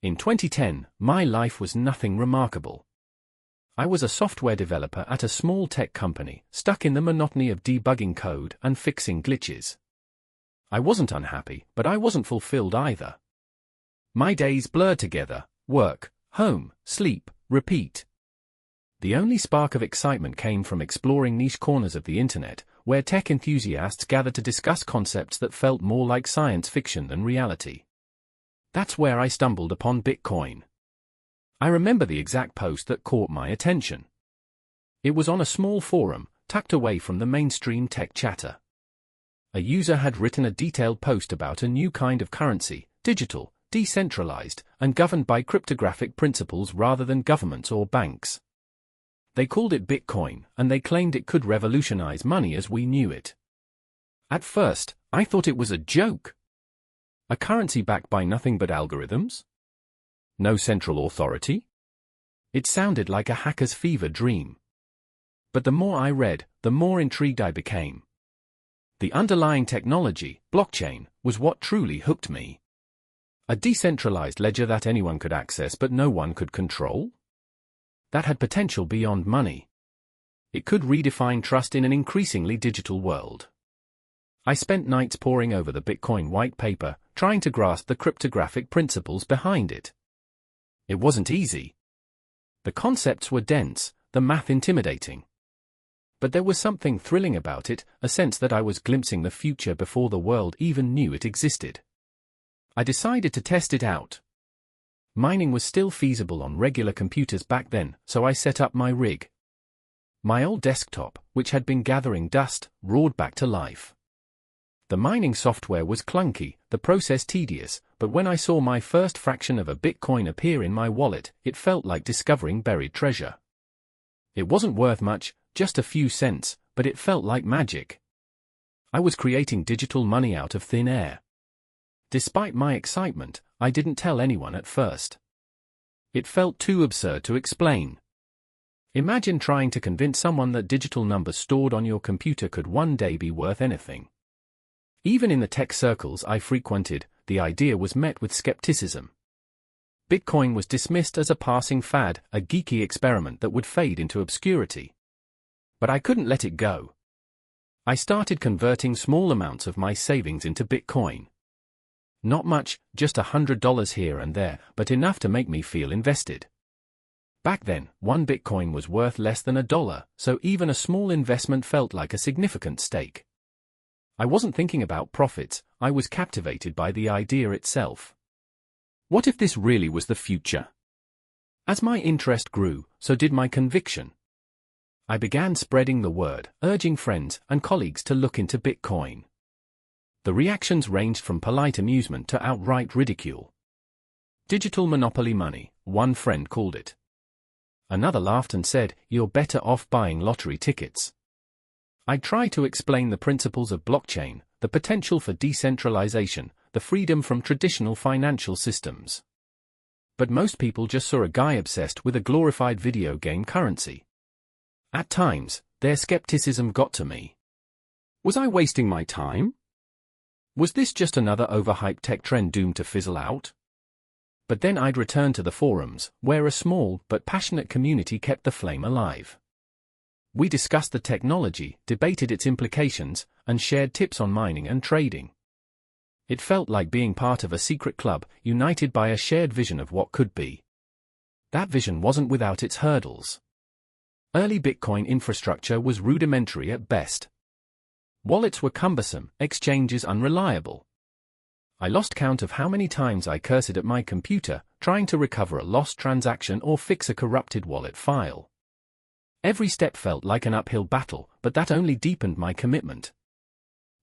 In 2010, my life was nothing remarkable. I was a software developer at a small tech company, stuck in the monotony of debugging code and fixing glitches. I wasn't unhappy, but I wasn't fulfilled either. My days blurred together: work, home, sleep, repeat. The only spark of excitement came from exploring niche corners of the internet, where tech enthusiasts gathered to discuss concepts that felt more like science fiction than reality. That's where I stumbled upon Bitcoin. I remember the exact post that caught my attention. It was on a small forum, tucked away from the mainstream tech chatter. A user had written a detailed post about a new kind of currency, digital, decentralized, and governed by cryptographic principles rather than governments or banks. They called it Bitcoin, and they claimed it could revolutionize money as we knew it. At first, I thought it was a joke. A currency backed by nothing but algorithms? No central authority? It sounded like a hacker's fever dream. But the more I read, the more intrigued I became. The underlying technology, blockchain, was what truly hooked me. A decentralized ledger that anyone could access but no one could control? That had potential beyond money. It could redefine trust in an increasingly digital world. I spent nights poring over the Bitcoin white paper, trying to grasp the cryptographic principles behind it. It wasn't easy. The concepts were dense, the math intimidating. But there was something thrilling about it, a sense that I was glimpsing the future before the world even knew it existed. I decided to test it out. Mining was still feasible on regular computers back then, so I set up my rig. My old desktop, which had been gathering dust, roared back to life. The mining software was clunky, the process tedious, but when I saw my first fraction of a Bitcoin appear in my wallet, it felt like discovering buried treasure. It wasn't worth much, just a few cents, but it felt like magic. I was creating digital money out of thin air. Despite my excitement, I didn't tell anyone at first. It felt too absurd to explain. Imagine trying to convince someone that digital numbers stored on your computer could one day be worth anything. Even in the tech circles I frequented, the idea was met with skepticism. Bitcoin was dismissed as a passing fad, a geeky experiment that would fade into obscurity. But I couldn't let it go. I started converting small amounts of my savings into Bitcoin. Not much, just $100 here and there, but enough to make me feel invested. Back then, one Bitcoin was worth less than $1, so even a small investment felt like a significant stake. I wasn't thinking about profits, I was captivated by the idea itself. What if this really was the future? As my interest grew, so did my conviction. I began spreading the word, urging friends and colleagues to look into Bitcoin. The reactions ranged from polite amusement to outright ridicule. Digital monopoly money, one friend called it. Another laughed and said, "You're better off buying lottery tickets." I tried to explain the principles of blockchain, the potential for decentralization, the freedom from traditional financial systems. But most people just saw a guy obsessed with a glorified video game currency. At times, their skepticism got to me. Was I wasting my time? Was this just another overhyped tech trend doomed to fizzle out? But then I'd return to the forums, where a small but passionate community kept the flame alive. We discussed the technology, debated its implications, and shared tips on mining and trading. It felt like being part of a secret club, united by a shared vision of what could be. That vision wasn't without its hurdles. Early Bitcoin infrastructure was rudimentary at best. Wallets were cumbersome, exchanges unreliable. I lost count of how many times I cursed at my computer, trying to recover a lost transaction or fix a corrupted wallet file. Every step felt like an uphill battle, but that only deepened my commitment.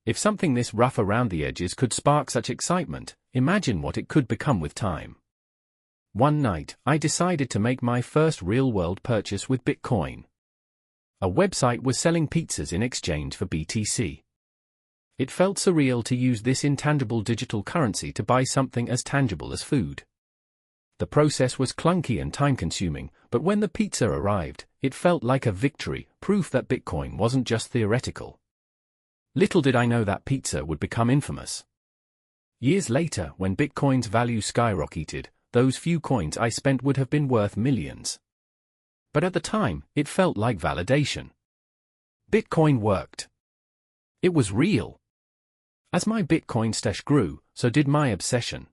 If something this rough around the edges could spark such excitement, imagine what it could become with time. One night, I decided to make my first real-world purchase with Bitcoin. A website was selling pizzas in exchange for BTC. It felt surreal to use this intangible digital currency to buy something as tangible as food. The process was clunky and time-consuming, but when the pizza arrived, it felt like a victory, proof that Bitcoin wasn't just theoretical. Little did I know that pizza would become infamous. Years later, when Bitcoin's value skyrocketed, those few coins I spent would have been worth millions. But at the time, it felt like validation. Bitcoin worked. It was real. As my Bitcoin stash grew, so did my obsession.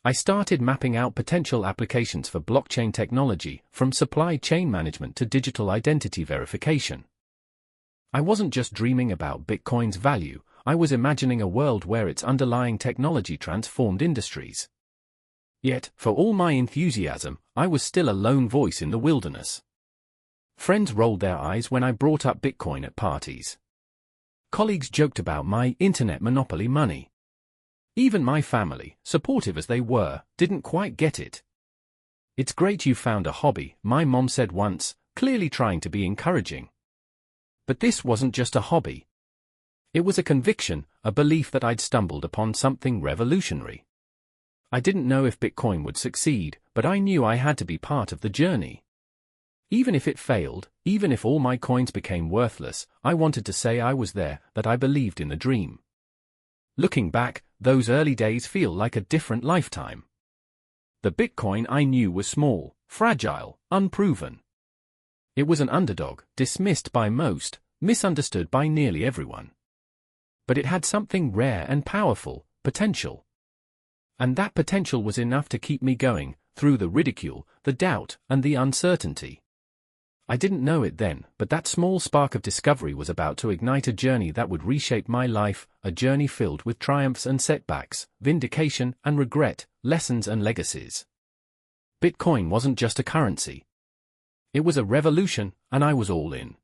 I started mapping out potential applications for blockchain technology, from supply chain management to digital identity verification. I wasn't just dreaming about Bitcoin's value, I was imagining a world where its underlying technology transformed industries. Yet, for all my enthusiasm, I was still a lone voice in the wilderness. Friends rolled their eyes when I brought up Bitcoin at parties. Colleagues joked about my internet monopoly money. Even my family, supportive as they were, didn't quite get it. "It's great you found a hobby," my mom said once, clearly trying to be encouraging. But this wasn't just a hobby. It was a conviction, a belief that I'd stumbled upon something revolutionary. I didn't know if Bitcoin would succeed, but I knew I had to be part of the journey. Even if it failed, even if all my coins became worthless, I wanted to say I was there, that I believed in the dream. Looking back, those early days feel like a different lifetime. The Bitcoin I knew was small, fragile, unproven. It was an underdog, dismissed by most, misunderstood by nearly everyone. But it had something rare and powerful, potential. And that potential was enough to keep me going, through the ridicule, the doubt, and the uncertainty. I didn't know it then, but that small spark of discovery was about to ignite a journey that would reshape my life, a journey filled with triumphs and setbacks, vindication and regret, lessons and legacies. Bitcoin wasn't just a currency. It was a revolution, and I was all in.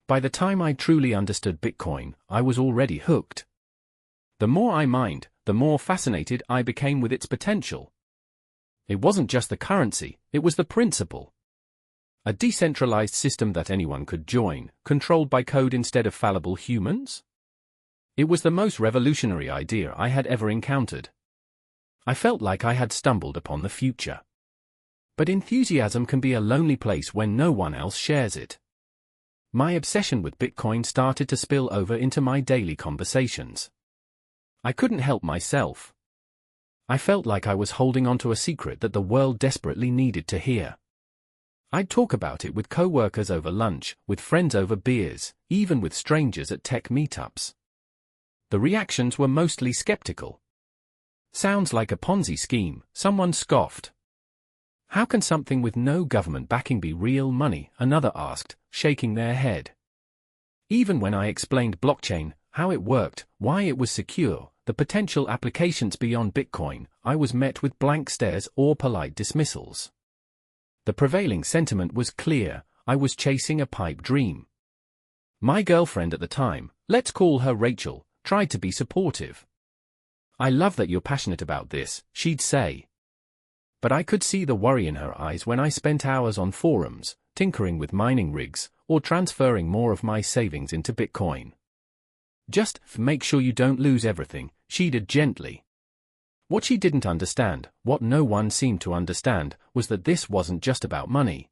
By the time I truly understood Bitcoin, I was already hooked. The more I mined, the more fascinated I became with its potential. It wasn't just the currency, it was the principle. A decentralized system that anyone could join, controlled by code instead of fallible humans? It was the most revolutionary idea I had ever encountered. I felt like I had stumbled upon the future. But enthusiasm can be a lonely place when no one else shares it. My obsession with Bitcoin started to spill over into my daily conversations. I couldn't help myself. I felt like I was holding onto a secret that the world desperately needed to hear. I'd talk about it with co-workers over lunch, with friends over beers, even with strangers at tech meetups. The reactions were mostly skeptical. "Sounds like a Ponzi scheme," someone scoffed. "How can something with no government backing be real money?" another asked, shaking their head. Even when I explained blockchain, how it worked, why it was secure, the potential applications beyond Bitcoin, I was met with blank stares or polite dismissals. The prevailing sentiment was clear: I was chasing a pipe dream. My girlfriend at the time, let's call her Rachel, tried to be supportive. "I love that you're passionate about this," she'd say. But I could see the worry in her eyes when I spent hours on forums, tinkering with mining rigs, or transferring more of my savings into Bitcoin. "Just make sure you don't lose everything," she'd add gently. What she didn't understand, what no one seemed to understand, was that this wasn't just about money.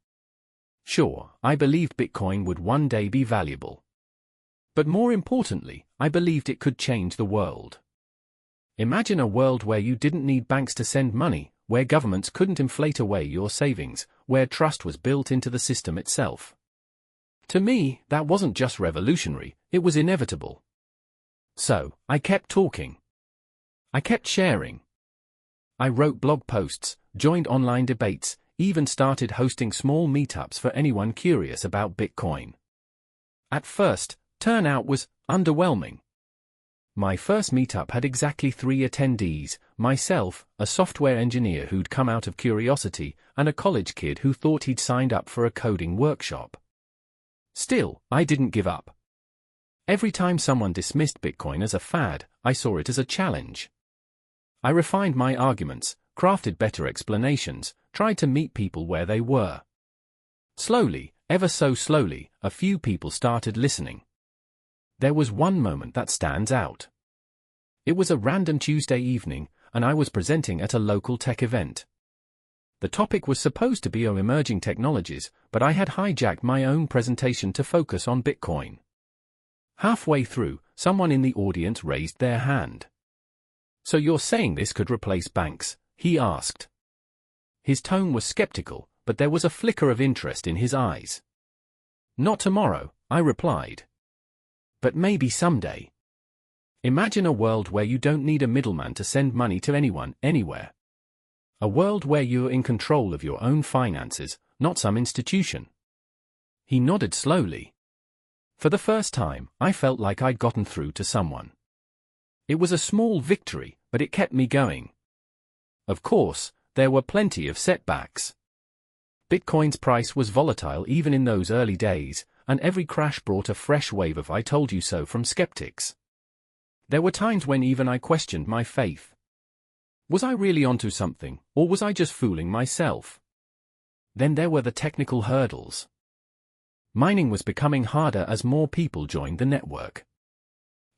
Sure, I believed Bitcoin would one day be valuable. But more importantly, I believed it could change the world. Imagine a world where you didn't need banks to send money, where governments couldn't inflate away your savings, where trust was built into the system itself. To me, that wasn't just revolutionary, it was inevitable. So, I kept talking. I kept sharing. I wrote blog posts, joined online debates, even started hosting small meetups for anyone curious about Bitcoin. At first, turnout was underwhelming. My first meetup had exactly 3 attendees: myself, a software engineer who'd come out of curiosity, and a college kid who thought he'd signed up for a coding workshop. Still, I didn't give up. Every time someone dismissed Bitcoin as a fad, I saw it as a challenge. I refined my arguments, crafted better explanations, tried to meet people where they were. Slowly, ever so slowly, a few people started listening. There was one moment that stands out. It was a random Tuesday evening, and I was presenting at a local tech event. The topic was supposed to be on emerging technologies, but I had hijacked my own presentation to focus on Bitcoin. Halfway through, someone in the audience raised their hand. "So you're saying this could replace banks?" he asked. His tone was skeptical, but there was a flicker of interest in his eyes. "Not tomorrow," I replied. "But maybe someday. Imagine a world where you don't need a middleman to send money to anyone, anywhere. A world where you're in control of your own finances, not some institution." He nodded slowly. For the first time, I felt like I'd gotten through to someone. It was a small victory, but it kept me going. Of course, there were plenty of setbacks. Bitcoin's price was volatile even in those early days, and every crash brought a fresh wave of "I told you so" from skeptics. There were times when even I questioned my faith. Was I really onto something, or was I just fooling myself? Then there were the technical hurdles. Mining was becoming harder as more people joined the network.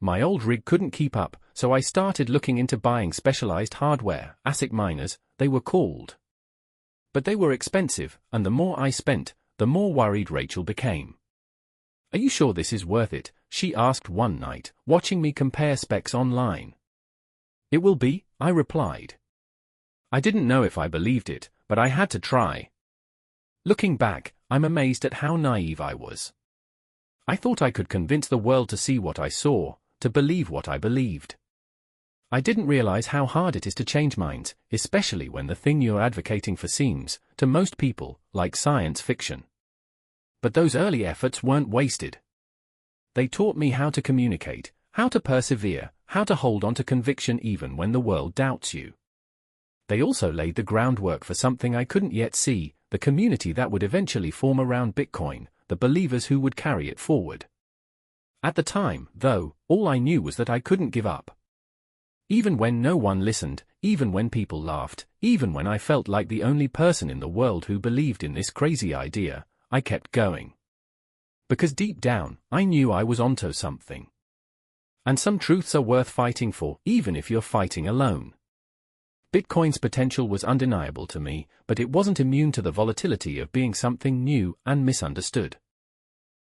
My old rig couldn't keep up, so I started looking into buying specialized hardware, ASIC miners, they were called. But they were expensive, and the more I spent, the more worried Rachel became. "Are you sure this is worth it?" she asked one night, watching me compare specs online. "It will be," I replied. I didn't know if I believed it, but I had to try. Looking back, I'm amazed at how naive I was. I thought I could convince the world to see what I saw, to believe what I believed. I didn't realize how hard it is to change minds, especially when the thing you're advocating for seems, to most people, like science fiction. But those early efforts weren't wasted. They taught me how to communicate, how to persevere, how to hold on to conviction even when the world doubts you. They also laid the groundwork for something I couldn't yet see, the community that would eventually form around Bitcoin, the believers who would carry it forward. At the time, though, all I knew was that I couldn't give up. Even when no one listened, even when people laughed, even when I felt like the only person in the world who believed in this crazy idea, I kept going. Because deep down, I knew I was onto something. And some truths are worth fighting for, even if you're fighting alone. Bitcoin's potential was undeniable to me, but it wasn't immune to the volatility of being something new and misunderstood.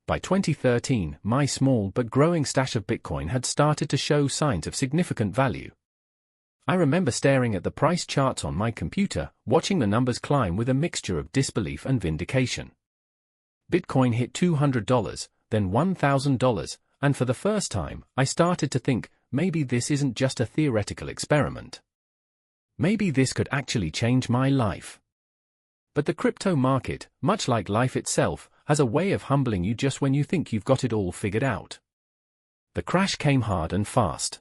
By 2013, my small but growing stash of Bitcoin had started to show signs of significant value. I remember staring at the price charts on my computer, watching the numbers climb with a mixture of disbelief and vindication. Bitcoin hit $200, then $1,000, and for the first time, I started to think, maybe this isn't just a theoretical experiment. Maybe this could actually change my life. But the crypto market, much like life itself, has a way of humbling you just when you think you've got it all figured out. The crash came hard and fast.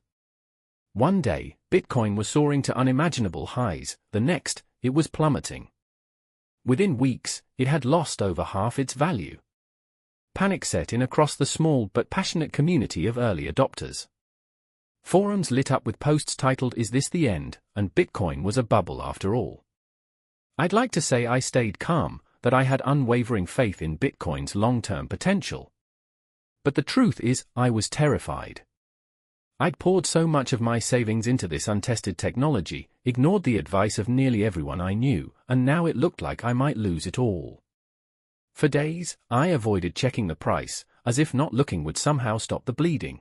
One day, Bitcoin was soaring to unimaginable highs, the next, it was plummeting. Within weeks, it had lost over half its value. Panic set in across the small but passionate community of early adopters. Forums lit up with posts titled "Is this the end?" and Bitcoin was a bubble after all. I'd like to say I stayed calm, that I had unwavering faith in Bitcoin's long-term potential. But the truth is, I was terrified. I'd poured so much of my savings into this untested technology, ignored the advice of nearly everyone I knew, and now it looked like I might lose it all. For days, I avoided checking the price, as if not looking would somehow stop the bleeding.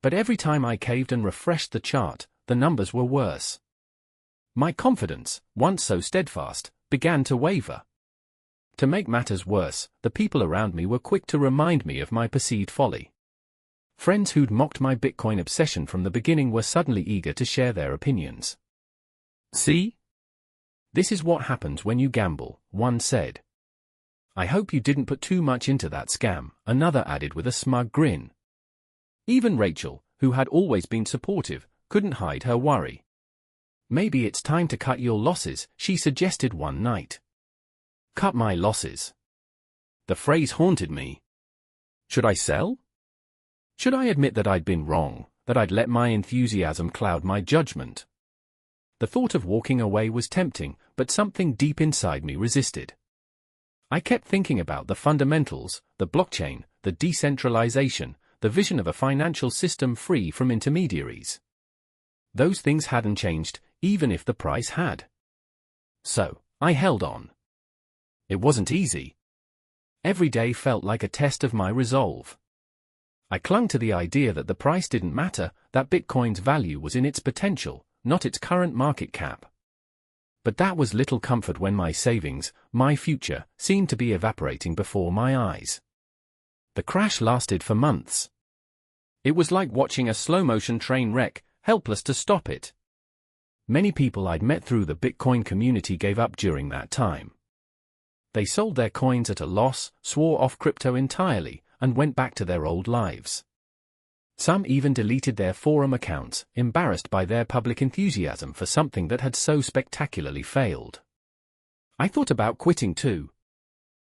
But every time I caved and refreshed the chart, the numbers were worse. My confidence, once so steadfast, began to waver. To make matters worse, the people around me were quick to remind me of my perceived folly. Friends who'd mocked my Bitcoin obsession from the beginning were suddenly eager to share their opinions. "See? This is what happens when you gamble," one said. "I hope you didn't put too much into that scam," another added with a smug grin. Even Rachel, who had always been supportive, couldn't hide her worry. "Maybe it's time to cut your losses," she suggested one night. Cut my losses. The phrase haunted me. Should I sell? Should I admit that I'd been wrong, that I'd let my enthusiasm cloud my judgment? The thought of walking away was tempting, but something deep inside me resisted. I kept thinking about the fundamentals, the blockchain, the decentralization, the vision of a financial system free from intermediaries. Those things hadn't changed, even if the price had. So, I held on. It wasn't easy. Every day felt like a test of my resolve. I clung to the idea that the price didn't matter, that Bitcoin's value was in its potential, not its current market cap. But that was little comfort when my savings, my future, seemed to be evaporating before my eyes. The crash lasted for months. It was like watching a slow-motion train wreck, helpless to stop it. Many people I'd met through the Bitcoin community gave up during that time. They sold their coins at a loss, swore off crypto entirely, and went back to their old lives. Some even deleted their forum accounts, embarrassed by their public enthusiasm for something that had so spectacularly failed. I thought about quitting too.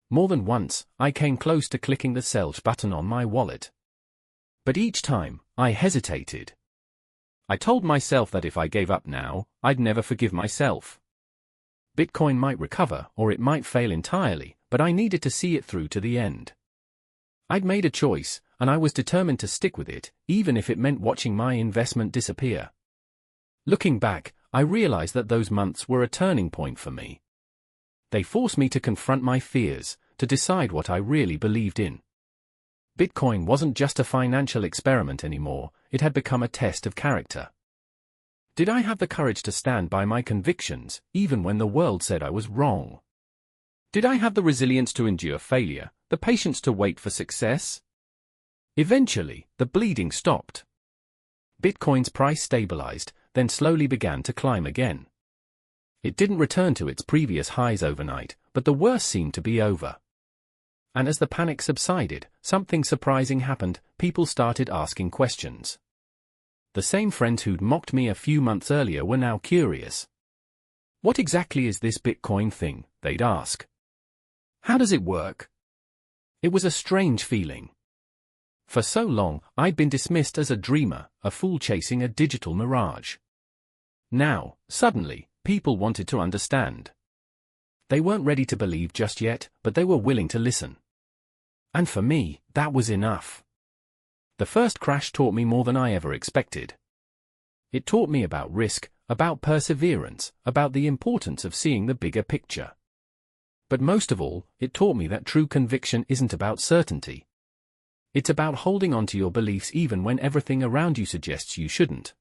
More than once, I came close to clicking the sell button on my wallet. But each time, I hesitated. I told myself that if I gave up now, I'd never forgive myself. Bitcoin might recover, or it might fail entirely, but I needed to see it through to the end. I'd made a choice, and I was determined to stick with it, even if it meant watching my investment disappear. Looking back, I realized that those months were a turning point for me. They forced me to confront my fears, to decide what I really believed in. Bitcoin wasn't just a financial experiment anymore, it had become a test of character. Did I have the courage to stand by my convictions, even when the world said I was wrong? Did I have the resilience to endure failure, the patience to wait for success? Eventually, the bleeding stopped. Bitcoin's price stabilized, then slowly began to climb again. It didn't return to its previous highs overnight, but the worst seemed to be over. And as the panic subsided, something surprising happened. People started asking questions. The same friends who'd mocked me a few months earlier were now curious. What exactly is this Bitcoin thing, they'd ask. How does it work? It was a strange feeling. For so long, I'd been dismissed as a dreamer, a fool chasing a digital mirage. Now, suddenly, people wanted to understand. They weren't ready to believe just yet, but they were willing to listen. And for me, that was enough. The first crash taught me more than I ever expected. It taught me about risk, about perseverance, about the importance of seeing the bigger picture. But most of all, it taught me that true conviction isn't about certainty. It's about holding on to your beliefs even when everything around you suggests you shouldn't.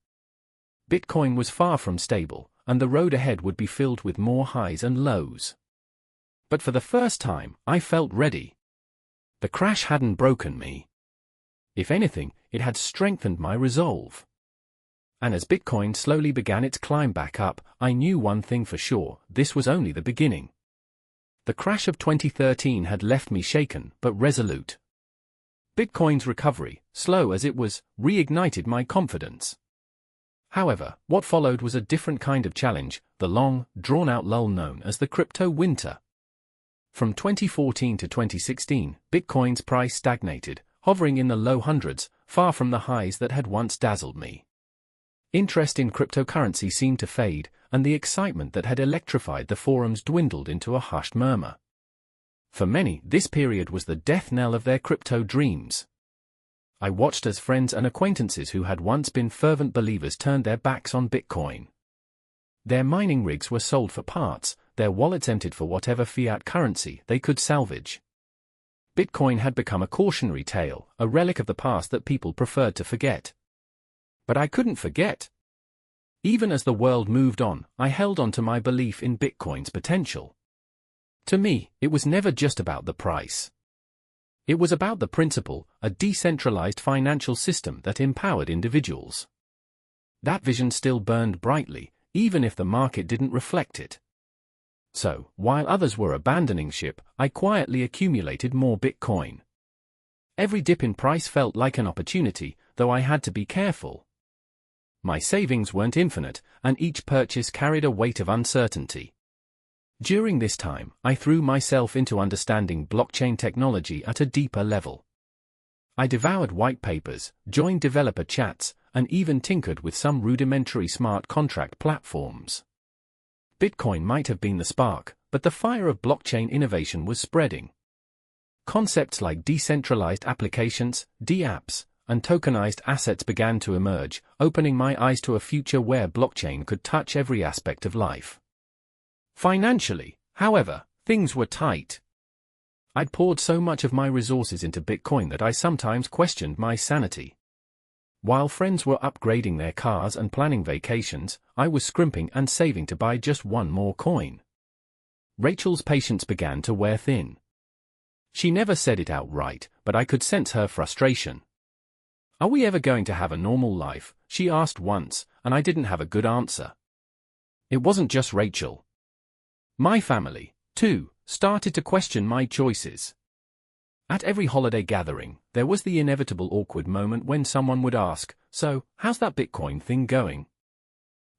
Bitcoin was far from stable, and the road ahead would be filled with more highs and lows. But for the first time, I felt ready. The crash hadn't broken me. If anything, it had strengthened my resolve. And as Bitcoin slowly began its climb back up, I knew one thing for sure: this was only the beginning. The crash of 2013 had left me shaken, but resolute. Bitcoin's recovery, slow as it was, reignited my confidence. However, what followed was a different kind of challenge, the long, drawn-out lull known as the crypto winter. From 2014 to 2016, Bitcoin's price stagnated, hovering in the low hundreds, far from the highs that had once dazzled me. Interest in cryptocurrency seemed to fade, and the excitement that had electrified the forums dwindled into a hushed murmur. For many, this period was the death knell of their crypto dreams. I watched as friends and acquaintances who had once been fervent believers turned their backs on Bitcoin. Their mining rigs were sold for parts, their wallets emptied for whatever fiat currency they could salvage. Bitcoin had become a cautionary tale, a relic of the past that people preferred to forget. But I couldn't forget. Even as the world moved on, I held on to my belief in Bitcoin's potential. To me, it was never just about the price. It was about the principle, a decentralized financial system that empowered individuals. That vision still burned brightly, even if the market didn't reflect it. So, while others were abandoning ship, I quietly accumulated more Bitcoin. Every dip in price felt like an opportunity, though I had to be careful. My savings weren't infinite, and each purchase carried a weight of uncertainty. During this time, I threw myself into understanding blockchain technology at a deeper level. I devoured white papers, joined developer chats, and even tinkered with some rudimentary smart contract platforms. Bitcoin might have been the spark, but the fire of blockchain innovation was spreading. Concepts like decentralized applications, DApps, and tokenized assets began to emerge, opening my eyes to a future where blockchain could touch every aspect of life. Financially, however, things were tight. I'd poured so much of my resources into Bitcoin that I sometimes questioned my sanity. While friends were upgrading their cars and planning vacations, I was scrimping and saving to buy just one more coin. Rachel's patience began to wear thin. She never said it outright, but I could sense her frustration. "Are we ever going to have a normal life?" she asked once, and I didn't have a good answer. It wasn't just Rachel. My family, too, started to question my choices. At every holiday gathering, there was the inevitable awkward moment when someone would ask, "So, how's that Bitcoin thing going?"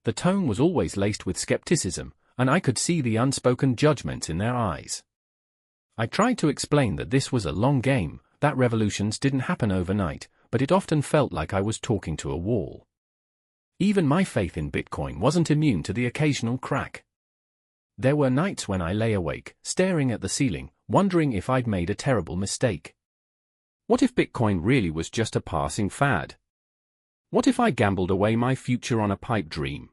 The tone was always laced with skepticism, and I could see the unspoken judgments in their eyes. I tried to explain that this was a long game, that revolutions didn't happen overnight, but it often felt like I was talking to a wall. Even my faith in Bitcoin wasn't immune to the occasional crack. There were nights when I lay awake, staring at the ceiling, wondering if I'd made a terrible mistake. What if Bitcoin really was just a passing fad? What if I gambled away my future on a pipe dream?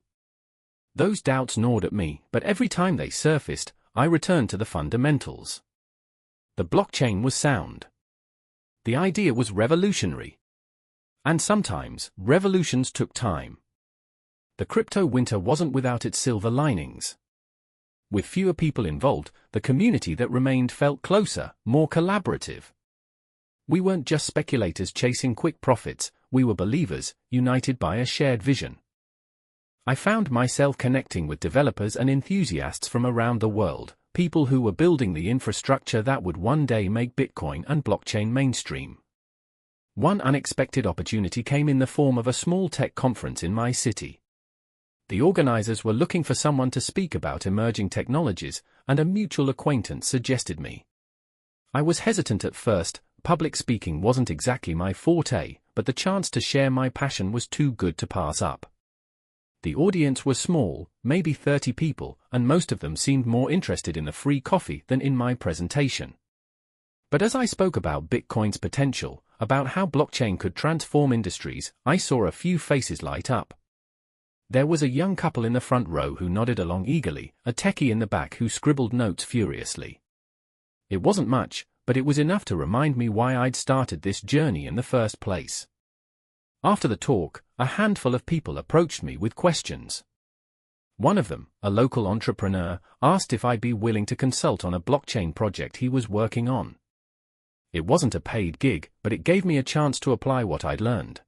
Those doubts gnawed at me, but every time they surfaced, I returned to the fundamentals. The blockchain was sound. The idea was revolutionary. And sometimes, revolutions took time. The crypto winter wasn't without its silver linings. With fewer people involved, the community that remained felt closer, more collaborative. We weren't just speculators chasing quick profits, we were believers, united by a shared vision. I found myself connecting with developers and enthusiasts from around the world, people who were building the infrastructure that would one day make Bitcoin and blockchain mainstream. One unexpected opportunity came in the form of a small tech conference in my city. The organizers were looking for someone to speak about emerging technologies, and a mutual acquaintance suggested me. I was hesitant at first. Public speaking wasn't exactly my forte, but the chance to share my passion was too good to pass up. The audience was small, maybe 30 people, and most of them seemed more interested in the free coffee than in my presentation. But as I spoke about Bitcoin's potential, about how blockchain could transform industries, I saw a few faces light up. There was a young couple in the front row who nodded along eagerly, a techie in the back who scribbled notes furiously. It wasn't much, but it was enough to remind me why I'd started this journey in the first place. After the talk, a handful of people approached me with questions. One of them, a local entrepreneur, asked if I'd be willing to consult on a blockchain project he was working on. It wasn't a paid gig, but it gave me a chance to apply what I'd learned.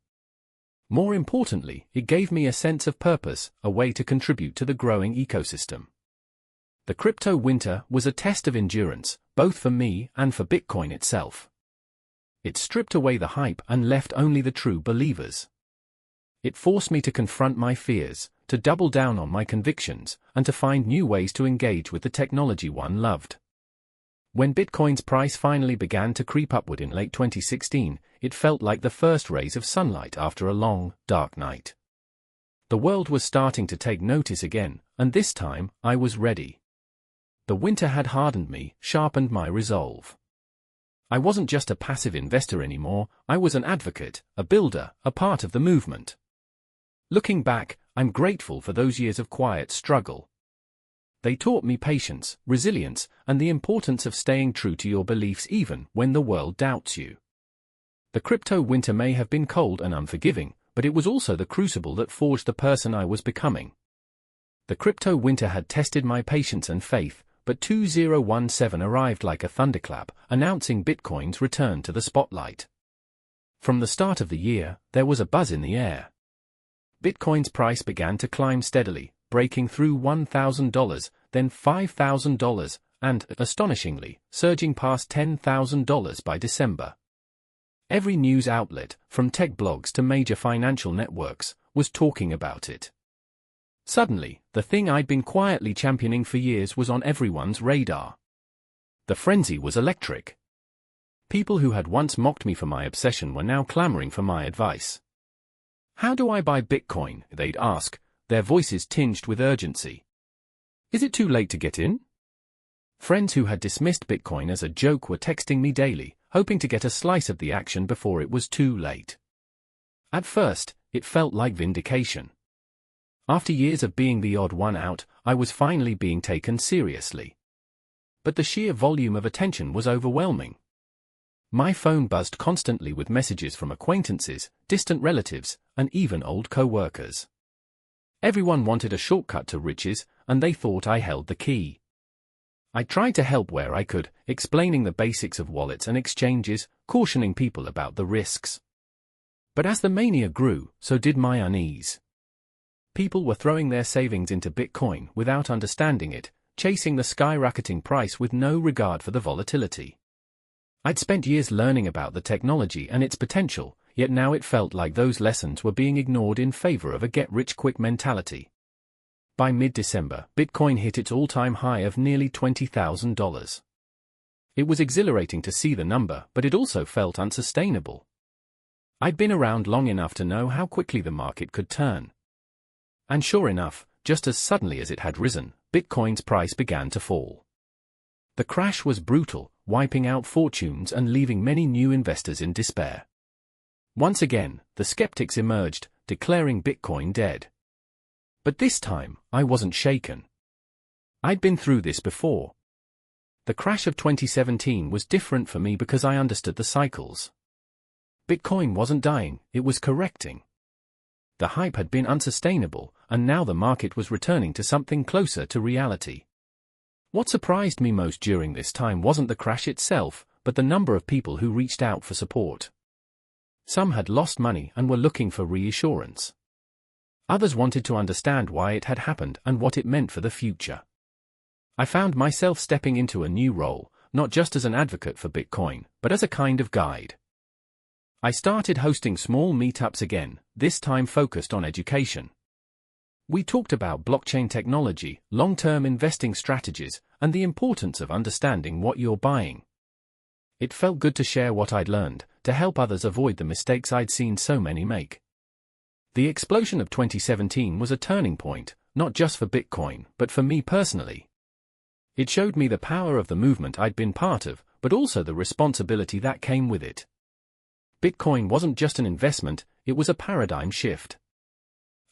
More importantly, it gave me a sense of purpose, a way to contribute to the growing ecosystem. The crypto winter was a test of endurance, both for me and for Bitcoin itself. It stripped away the hype and left only the true believers. It forced me to confront my fears, to double down on my convictions, and to find new ways to engage with the technology one loved. When Bitcoin's price finally began to creep upward in late 2016, it felt like the first rays of sunlight after a long, dark night. The world was starting to take notice again, and this time, I was ready. The winter had hardened me, sharpened my resolve. I wasn't just a passive investor anymore, I was an advocate, a builder, a part of the movement. Looking back, I'm grateful for those years of quiet struggle. They taught me patience, resilience, and the importance of staying true to your beliefs even when the world doubts you. The crypto winter may have been cold and unforgiving, but it was also the crucible that forged the person I was becoming. The crypto winter had tested my patience and faith, but 2017 arrived like a thunderclap, announcing Bitcoin's return to the spotlight. From the start of the year, there was a buzz in the air. Bitcoin's price began to climb steadily, breaking through $1,000, then $5,000, and, astonishingly, surging past $10,000 by December. Every news outlet, from tech blogs to major financial networks, was talking about it. Suddenly, the thing I'd been quietly championing for years was on everyone's radar. The frenzy was electric. People who had once mocked me for my obsession were now clamoring for my advice. "How do I buy Bitcoin?" they'd ask, their voices tinged with urgency. "Is it too late to get in?" Friends who had dismissed Bitcoin as a joke were texting me daily, hoping to get a slice of the action before it was too late. At first, it felt like vindication. After years of being the odd one out, I was finally being taken seriously. But the sheer volume of attention was overwhelming. My phone buzzed constantly with messages from acquaintances, distant relatives, and even old co-workers. Everyone wanted a shortcut to riches, and they thought I held the key. I tried to help where I could, explaining the basics of wallets and exchanges, cautioning people about the risks. But as the mania grew, so did my unease. People were throwing their savings into Bitcoin without understanding it, chasing the skyrocketing price with no regard for the volatility. I'd spent years learning about the technology and its potential, yet now it felt like those lessons were being ignored in favor of a get-rich-quick mentality. By mid-December, Bitcoin hit its all-time high of nearly $20,000. It was exhilarating to see the number, but it also felt unsustainable. I'd been around long enough to know how quickly the market could turn. And sure enough, just as suddenly as it had risen, Bitcoin's price began to fall. The crash was brutal, wiping out fortunes and leaving many new investors in despair. Once again, the skeptics emerged, declaring Bitcoin dead. But this time, I wasn't shaken. I'd been through this before. The crash of 2017 was different for me because I understood the cycles. Bitcoin wasn't dying, it was correcting. The hype had been unsustainable, and now the market was returning to something closer to reality. What surprised me most during this time wasn't the crash itself, but the number of people who reached out for support. Some had lost money and were looking for reassurance. Others wanted to understand why it had happened and what it meant for the future. I found myself stepping into a new role, not just as an advocate for Bitcoin, but as a kind of guide. I started hosting small meetups again, this time focused on education. We talked about blockchain technology, long-term investing strategies, and the importance of understanding what you're buying. It felt good to share what I'd learned, to help others avoid the mistakes I'd seen so many make. The explosion of 2017 was a turning point, not just for Bitcoin, but for me personally. It showed me the power of the movement I'd been part of, but also the responsibility that came with it. Bitcoin wasn't just an investment, it was a paradigm shift.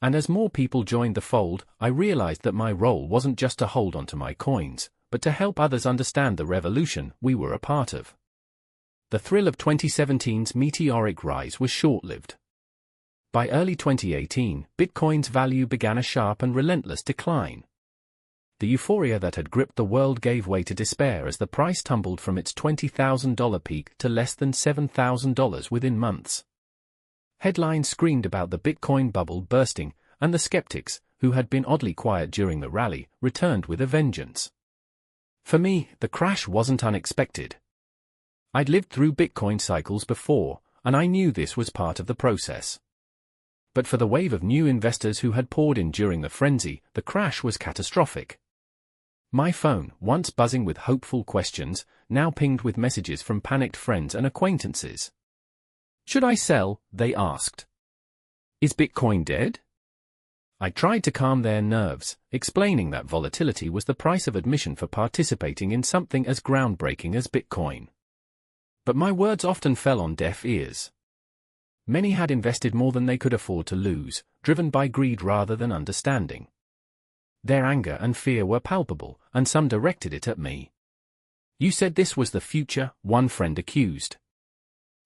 And as more people joined the fold, I realized that my role wasn't just to hold onto my coins, but to help others understand the revolution we were a part of. The thrill of 2017's meteoric rise was short-lived. By early 2018, Bitcoin's value began a sharp and relentless decline. The euphoria that had gripped the world gave way to despair as the price tumbled from its $20,000 peak to less than $7,000 within months. Headlines screamed about the Bitcoin bubble bursting, and the skeptics, who had been oddly quiet during the rally, returned with a vengeance. For me, the crash wasn't unexpected. I'd lived through Bitcoin cycles before, and I knew this was part of the process. But for the wave of new investors who had poured in during the frenzy, the crash was catastrophic. My phone, once buzzing with hopeful questions, now pinged with messages from panicked friends and acquaintances. Should I sell? They asked. Is Bitcoin dead? I tried to calm their nerves, explaining that volatility was the price of admission for participating in something as groundbreaking as Bitcoin. But my words often fell on deaf ears. Many had invested more than they could afford to lose, driven by greed rather than understanding. Their anger and fear were palpable, and some directed it at me. You said this was the future, one friend accused.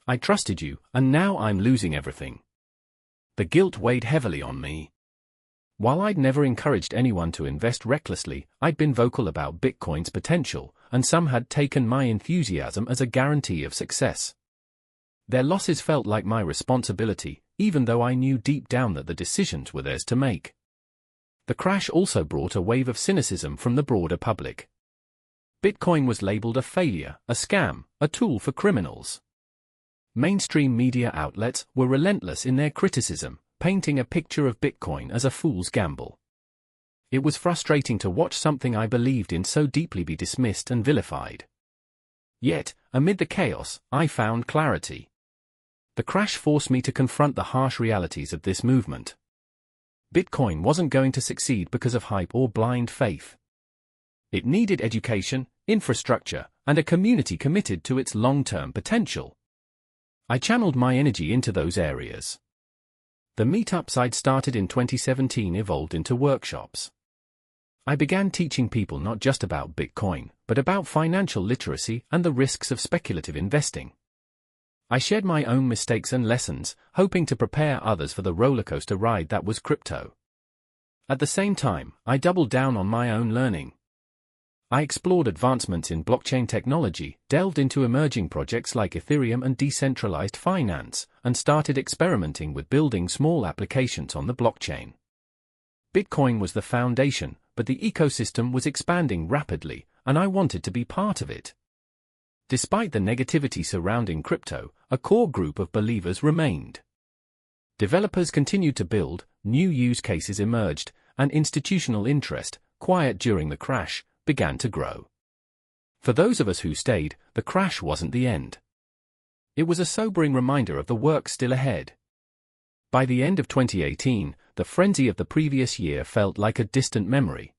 I trusted you, and now I'm losing everything. The guilt weighed heavily on me. While I'd never encouraged anyone to invest recklessly, I'd been vocal about Bitcoin's potential, and some had taken my enthusiasm as a guarantee of success. Their losses felt like my responsibility, even though I knew deep down that the decisions were theirs to make. The crash also brought a wave of cynicism from the broader public. Bitcoin was labeled a failure, a scam, a tool for criminals. Mainstream media outlets were relentless in their criticism, painting a picture of Bitcoin as a fool's gamble. It was frustrating to watch something I believed in so deeply be dismissed and vilified. Yet, amid the chaos, I found clarity. The crash forced me to confront the harsh realities of this movement. Bitcoin wasn't going to succeed because of hype or blind faith. It needed education, infrastructure, and a community committed to its long-term potential. I channeled my energy into those areas. The meetups I'd started in 2017 evolved into workshops. I began teaching people not just about Bitcoin, but about financial literacy and the risks of speculative investing. I shared my own mistakes and lessons, hoping to prepare others for the rollercoaster ride that was crypto. At the same time, I doubled down on my own learning. I explored advancements in blockchain technology, delved into emerging projects like Ethereum and decentralized finance, and started experimenting with building small applications on the blockchain. Bitcoin was the foundation, but the ecosystem was expanding rapidly, and I wanted to be part of it. Despite the negativity surrounding crypto, a core group of believers remained. Developers continued to build, new use cases emerged, and institutional interest, quiet during the crash, began to grow. For those of us who stayed, the crash wasn't the end. It was a sobering reminder of the work still ahead. By the end of 2018, the frenzy of the previous year felt like a distant memory.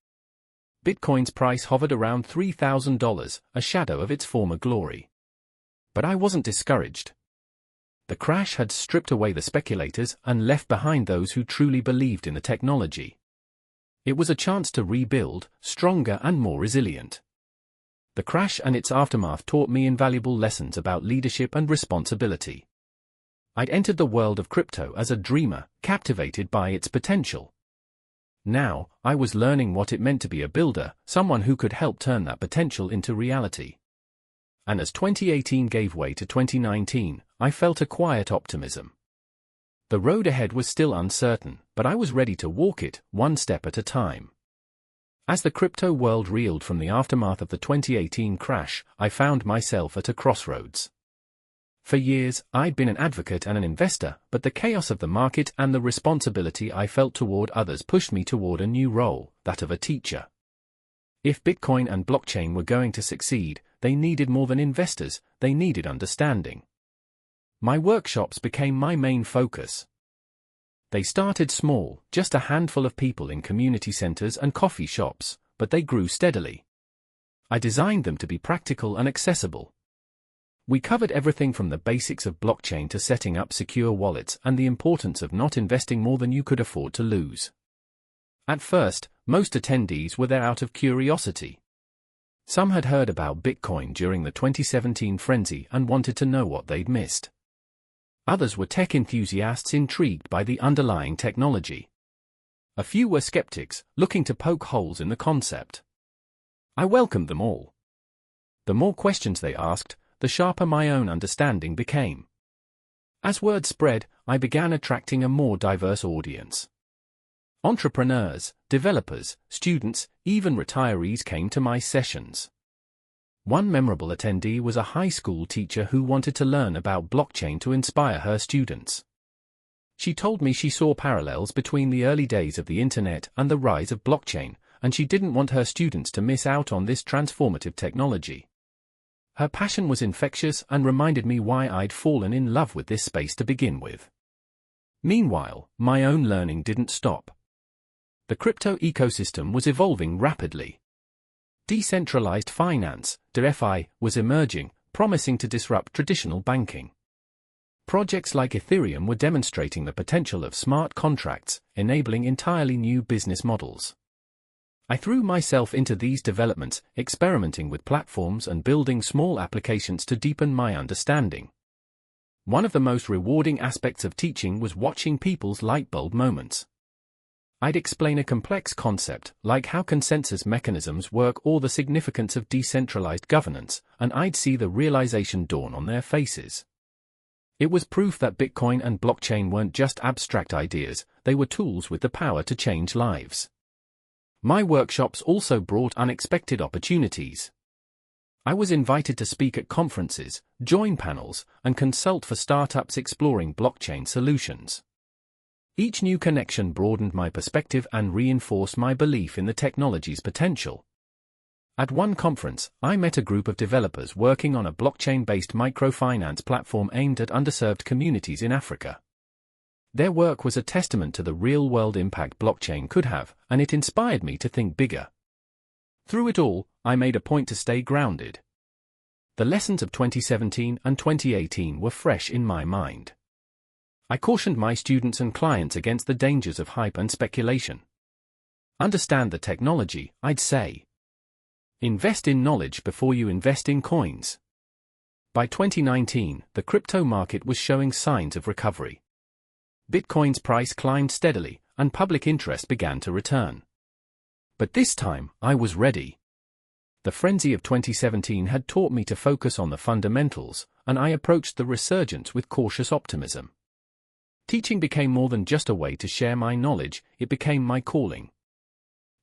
Bitcoin's price hovered around $3,000, a shadow of its former glory. But I wasn't discouraged. The crash had stripped away the speculators and left behind those who truly believed in the technology. It was a chance to rebuild, stronger and more resilient. The crash and its aftermath taught me invaluable lessons about leadership and responsibility. I'd entered the world of crypto as a dreamer, captivated by its potential. Now, I was learning what it meant to be a builder, someone who could help turn that potential into reality. And as 2018 gave way to 2019, I felt a quiet optimism. The road ahead was still uncertain, but I was ready to walk it, one step at a time. As the crypto world reeled from the aftermath of the 2018 crash, I found myself at a crossroads. For years, I'd been an advocate and an investor, but the chaos of the market and the responsibility I felt toward others pushed me toward a new role, that of a teacher. If Bitcoin and blockchain were going to succeed, they needed more than investors, they needed understanding. My workshops became my main focus. They started small, just a handful of people in community centers and coffee shops, but they grew steadily. I designed them to be practical and accessible. We covered everything from the basics of blockchain to setting up secure wallets and the importance of not investing more than you could afford to lose. At first, most attendees were there out of curiosity. Some had heard about Bitcoin during the 2017 frenzy and wanted to know what they'd missed. Others were tech enthusiasts intrigued by the underlying technology. A few were skeptics, looking to poke holes in the concept. I welcomed them all. The more questions they asked, the sharper my own understanding became. As word spread, I began attracting a more diverse audience. Entrepreneurs, developers, students, even retirees came to my sessions. One memorable attendee was a high school teacher who wanted to learn about blockchain to inspire her students. She told me she saw parallels between the early days of the internet and the rise of blockchain, and she didn't want her students to miss out on this transformative technology. Her passion was infectious and reminded me why I'd fallen in love with this space to begin with. Meanwhile, my own learning didn't stop. The crypto ecosystem was evolving rapidly. Decentralized finance, DeFi, was emerging, promising to disrupt traditional banking. Projects like Ethereum were demonstrating the potential of smart contracts, enabling entirely new business models. I threw myself into these developments, experimenting with platforms and building small applications to deepen my understanding. One of the most rewarding aspects of teaching was watching people's light bulb moments. I'd explain a complex concept, like how consensus mechanisms work or the significance of decentralized governance, and I'd see the realization dawn on their faces. It was proof that Bitcoin and blockchain weren't just abstract ideas, they were tools with the power to change lives. My workshops also brought unexpected opportunities. I was invited to speak at conferences, join panels, and consult for startups exploring blockchain solutions. Each new connection broadened my perspective and reinforced my belief in the technology's potential. At one conference, I met a group of developers working on a blockchain-based microfinance platform aimed at underserved communities in Africa. Their work was a testament to the real-world impact blockchain could have, and it inspired me to think bigger. Through it all, I made a point to stay grounded. The lessons of 2017 and 2018 were fresh in my mind. I cautioned my students and clients against the dangers of hype and speculation. Understand the technology, I'd say. Invest in knowledge before you invest in coins. By 2019, the crypto market was showing signs of recovery. Bitcoin's price climbed steadily, and public interest began to return. But this time, I was ready. The frenzy of 2017 had taught me to focus on the fundamentals, and I approached the resurgence with cautious optimism. Teaching became more than just a way to share my knowledge, it became my calling.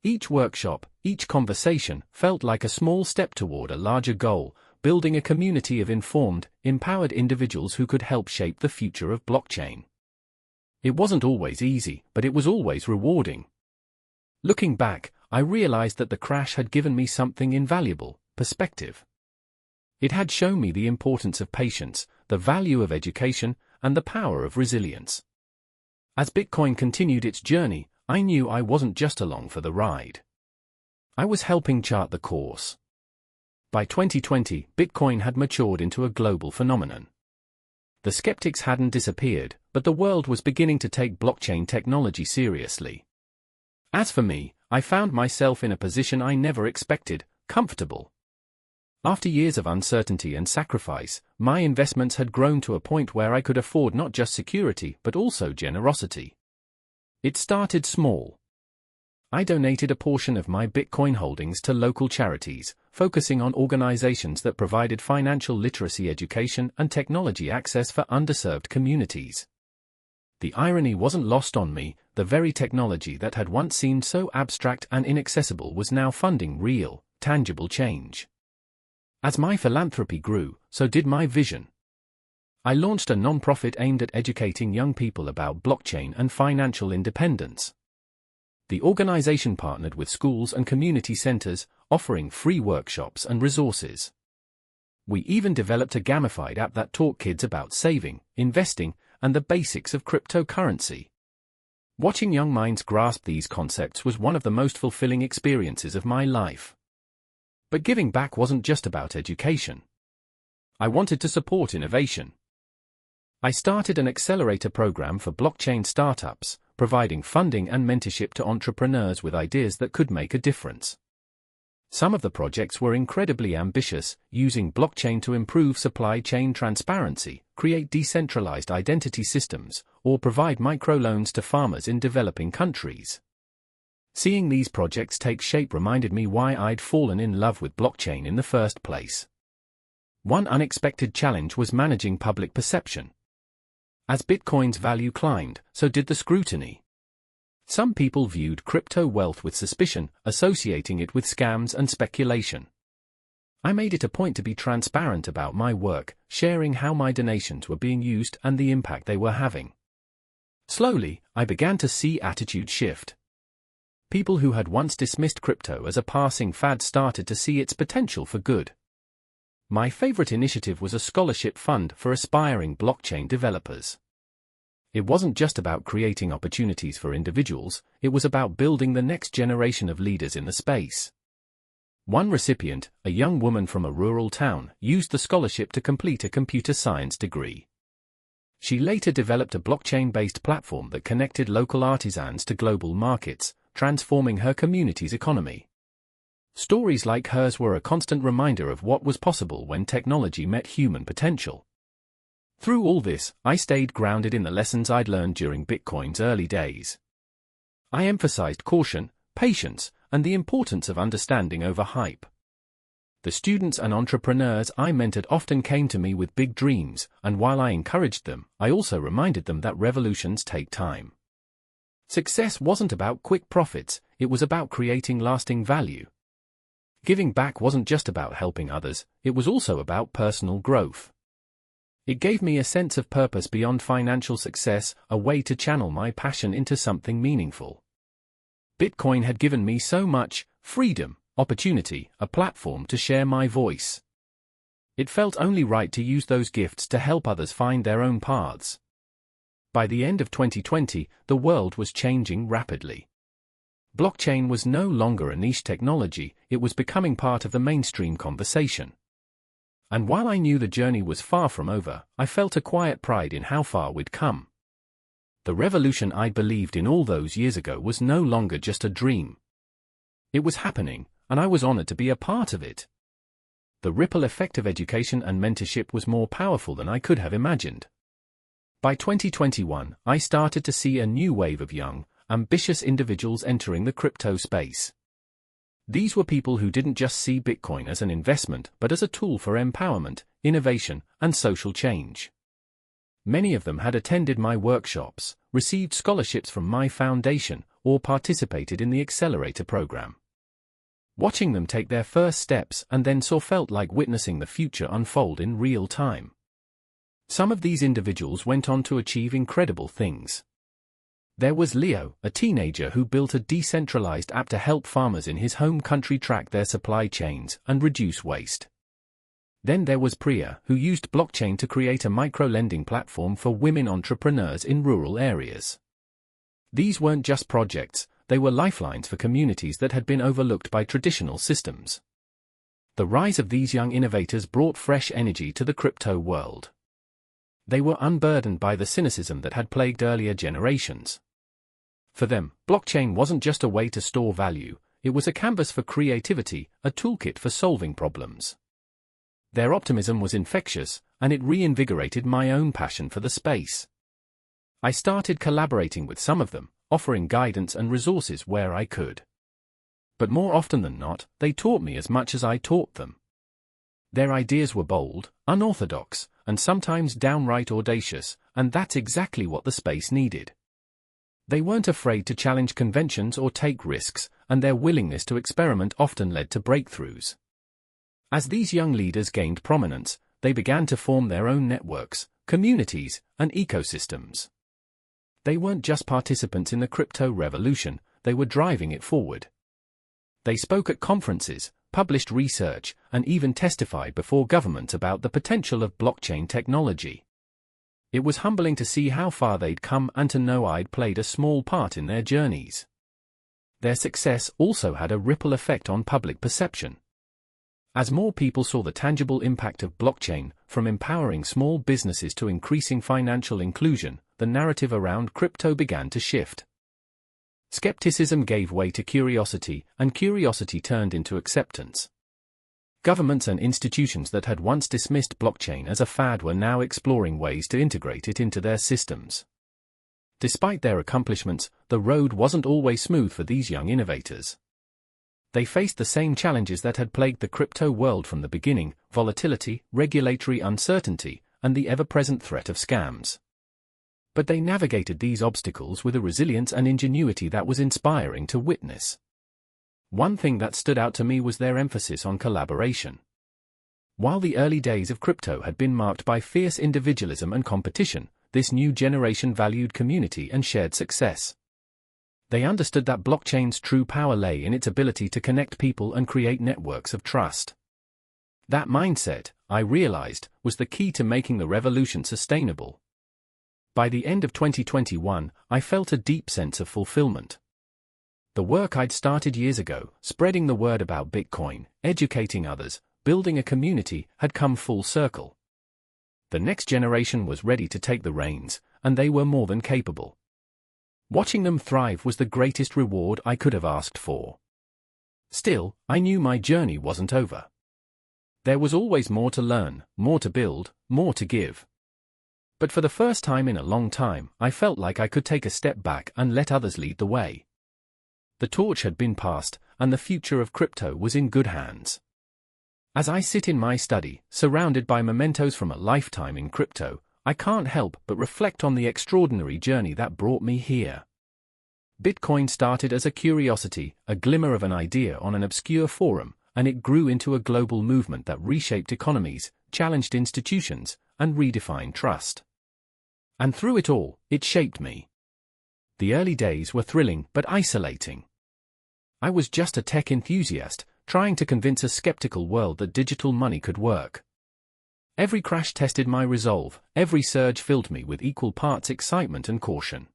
Each workshop, each conversation, felt like a small step toward a larger goal, building a community of informed, empowered individuals who could help shape the future of blockchain. It wasn't always easy, but it was always rewarding. Looking back, I realized that the crash had given me something invaluable: perspective. It had shown me the importance of patience, the value of education, and the power of resilience. As Bitcoin continued its journey, I knew I wasn't just along for the ride. I was helping chart the course. By 2020, Bitcoin had matured into a global phenomenon. The skeptics hadn't disappeared, but the world was beginning to take blockchain technology seriously. As for me, I found myself in a position I never expected: comfortable. After years of uncertainty and sacrifice, my investments had grown to a point where I could afford not just security but also generosity. It started small. I donated a portion of my Bitcoin holdings to local charities, focusing on organizations that provided financial literacy education and technology access for underserved communities. The irony wasn't lost on me: the very technology that had once seemed so abstract and inaccessible was now funding real, tangible change. As my philanthropy grew, so did my vision. I launched a non-profit aimed at educating young people about blockchain and financial independence. The organization partnered with schools and community centers, offering free workshops and resources. We even developed a gamified app that taught kids about saving, investing, and the basics of cryptocurrency. Watching young minds grasp these concepts was one of the most fulfilling experiences of my life. But giving back wasn't just about education. I wanted to support innovation. I started an accelerator program for blockchain startups, providing funding and mentorship to entrepreneurs with ideas that could make a difference. Some of the projects were incredibly ambitious, using blockchain to improve supply chain transparency, create decentralized identity systems, or provide microloans to farmers in developing countries. Seeing these projects take shape reminded me why I'd fallen in love with blockchain in the first place. One unexpected challenge was managing public perception. As Bitcoin's value climbed, so did the scrutiny. Some people viewed crypto wealth with suspicion, associating it with scams and speculation. I made it a point to be transparent about my work, sharing how my donations were being used and the impact they were having. Slowly, I began to see attitudes shift. People who had once dismissed crypto as a passing fad started to see its potential for good. My favorite initiative was a scholarship fund for aspiring blockchain developers. It wasn't just about creating opportunities for individuals, it was about building the next generation of leaders in the space. One recipient, a young woman from a rural town, used the scholarship to complete a computer science degree. She later developed a blockchain-based platform that connected local artisans to global markets, transforming her community's economy. Stories like hers were a constant reminder of what was possible when technology met human potential. Through all this, I stayed grounded in the lessons I'd learned during Bitcoin's early days. I emphasized caution, patience, and the importance of understanding over hype. The students and entrepreneurs I mentored often came to me with big dreams, and while I encouraged them, I also reminded them that revolutions take time. Success wasn't about quick profits, it was about creating lasting value. Giving back wasn't just about helping others, it was also about personal growth. It gave me a sense of purpose beyond financial success, a way to channel my passion into something meaningful. Bitcoin had given me so much: freedom, opportunity, a platform to share my voice. It felt only right to use those gifts to help others find their own paths. By the end of 2020, the world was changing rapidly. Blockchain was no longer a niche technology, it was becoming part of the mainstream conversation. And while I knew the journey was far from over, I felt a quiet pride in how far we'd come. The revolution I believed in all those years ago was no longer just a dream. It was happening, and I was honored to be a part of it. The ripple effect of education and mentorship was more powerful than I could have imagined. By 2021, I started to see a new wave of young, ambitious individuals entering the crypto space. These were people who didn't just see Bitcoin as an investment but as a tool for empowerment, innovation, and social change. Many of them had attended my workshops, received scholarships from my foundation, or participated in the accelerator program. Watching them take their first steps and then felt like witnessing the future unfold in real time. Some of these individuals went on to achieve incredible things. There was Leo, a teenager who built a decentralized app to help farmers in his home country track their supply chains and reduce waste. Then there was Priya, who used blockchain to create a micro-lending platform for women entrepreneurs in rural areas. These weren't just projects, they were lifelines for communities that had been overlooked by traditional systems. The rise of these young innovators brought fresh energy to the crypto world. They were unburdened by the cynicism that had plagued earlier generations. For them, blockchain wasn't just a way to store value, it was a canvas for creativity, a toolkit for solving problems. Their optimism was infectious, and it reinvigorated my own passion for the space. I started collaborating with some of them, offering guidance and resources where I could. But more often than not, they taught me as much as I taught them. Their ideas were bold, unorthodox, and sometimes downright audacious, and that's exactly what the space needed. They weren't afraid to challenge conventions or take risks, and their willingness to experiment often led to breakthroughs. As these young leaders gained prominence, they began to form their own networks, communities, and ecosystems. They weren't just participants in the crypto revolution, they were driving it forward. They spoke at conferences, published research, and even testified before governments about the potential of blockchain technology. It was humbling to see how far they'd come and to know I'd played a small part in their journeys. Their success also had a ripple effect on public perception. As more people saw the tangible impact of blockchain, from empowering small businesses to increasing financial inclusion, the narrative around crypto began to shift. Skepticism gave way to curiosity, and curiosity turned into acceptance. Governments and institutions that had once dismissed blockchain as a fad were now exploring ways to integrate it into their systems. Despite their accomplishments, the road wasn't always smooth for these young innovators. They faced the same challenges that had plagued the crypto world from the beginning: volatility, regulatory uncertainty, and the ever-present threat of scams. But they navigated these obstacles with a resilience and ingenuity that was inspiring to witness. One thing that stood out to me was their emphasis on collaboration. While the early days of crypto had been marked by fierce individualism and competition, this new generation valued community and shared success. They understood that blockchain's true power lay in its ability to connect people and create networks of trust. That mindset, I realized, was the key to making the revolution sustainable. By the end of 2021, I felt a deep sense of fulfillment. The work I'd started years ago, spreading the word about Bitcoin, educating others, building a community, had come full circle. The next generation was ready to take the reins, and they were more than capable. Watching them thrive was the greatest reward I could have asked for. Still, I knew my journey wasn't over. There was always more to learn, more to build, more to give. But for the first time in a long time, I felt like I could take a step back and let others lead the way. The torch had been passed, and the future of crypto was in good hands. As I sit in my study, surrounded by mementos from a lifetime in crypto, I can't help but reflect on the extraordinary journey that brought me here. Bitcoin started as a curiosity, a glimmer of an idea on an obscure forum, and it grew into a global movement that reshaped economies, challenged institutions, and redefined trust. And through it all, it shaped me. The early days were thrilling but isolating. I was just a tech enthusiast, trying to convince a skeptical world that digital money could work. Every crash tested my resolve, every surge filled me with equal parts excitement and caution.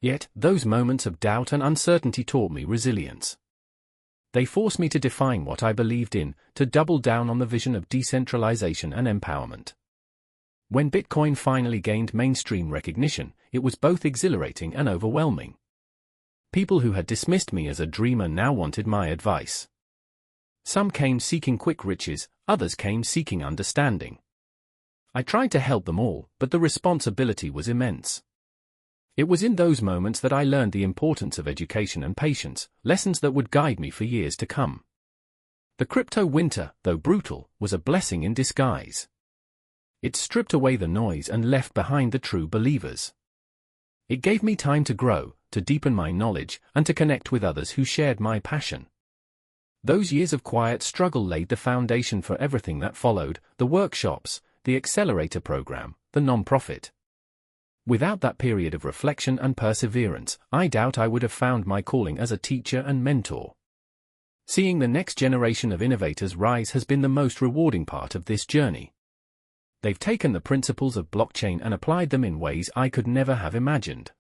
Yet, those moments of doubt and uncertainty taught me resilience. They forced me to define what I believed in, to double down on the vision of decentralization and empowerment. When Bitcoin finally gained mainstream recognition, it was both exhilarating and overwhelming. People who had dismissed me as a dreamer now wanted my advice. Some came seeking quick riches, others came seeking understanding. I tried to help them all, but the responsibility was immense. It was in those moments that I learned the importance of education and patience, lessons that would guide me for years to come. The crypto winter, though brutal, was a blessing in disguise. It stripped away the noise and left behind the true believers. It gave me time to grow, to deepen my knowledge, and to connect with others who shared my passion. Those years of quiet struggle laid the foundation for everything that followed: the workshops, the accelerator program, the non-profit. Without that period of reflection and perseverance, I doubt I would have found my calling as a teacher and mentor. Seeing the next generation of innovators rise has been the most rewarding part of this journey. They've taken the principles of blockchain and applied them in ways I could never have imagined.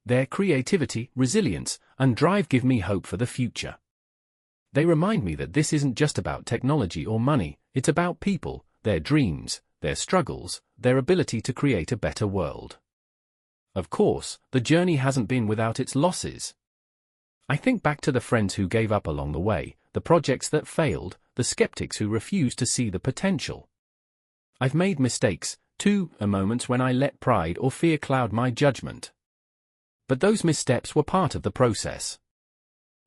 Their creativity, resilience, and drive give me hope for the future. They remind me that this isn't just about technology or money, it's about people, their dreams, their struggles, their ability to create a better world. Of course, the journey hasn't been without its losses. I think back to the friends who gave up along the way, the projects that failed, the skeptics who refused to see the potential. I've made mistakes, too, moments when I let pride or fear cloud my judgment. But those missteps were part of the process.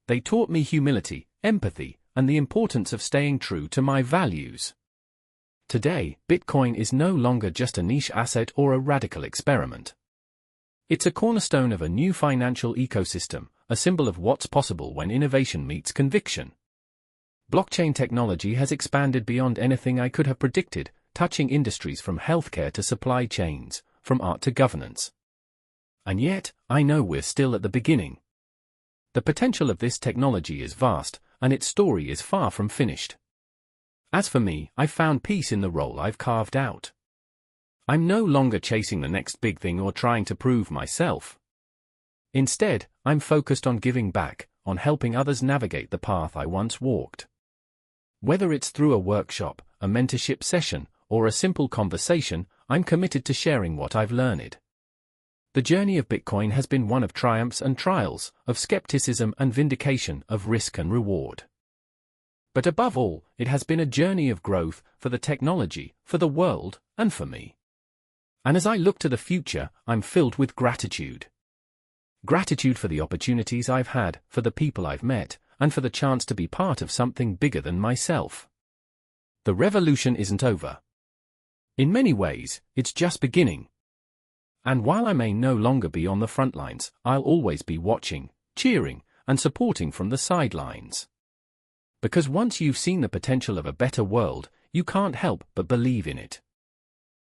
They taught me humility, empathy, and the importance of staying true to my values. Today, Bitcoin is no longer just a niche asset or a radical experiment. It's a cornerstone of a new financial ecosystem, a symbol of what's possible when innovation meets conviction. Blockchain technology has expanded beyond anything I could have predicted, touching industries from healthcare to supply chains, from art to governance. And yet, I know we're still at the beginning. The potential of this technology is vast, and its story is far from finished. As for me, I've found peace in the role I've carved out. I'm no longer chasing the next big thing or trying to prove myself. Instead, I'm focused on giving back, on helping others navigate the path I once walked. Whether it's through a workshop, a mentorship session, or a simple conversation, I'm committed to sharing what I've learned. The journey of Bitcoin has been one of triumphs and trials, of skepticism and vindication, of risk and reward. But above all, it has been a journey of growth, for the technology, for the world, and for me. And as I look to the future, I'm filled with gratitude. Gratitude for the opportunities I've had, for the people I've met, and for the chance to be part of something bigger than myself. The revolution isn't over. In many ways, it's just beginning. And while I may no longer be on the front lines, I'll always be watching, cheering, and supporting from the sidelines. Because once you've seen the potential of a better world, you can't help but believe in it.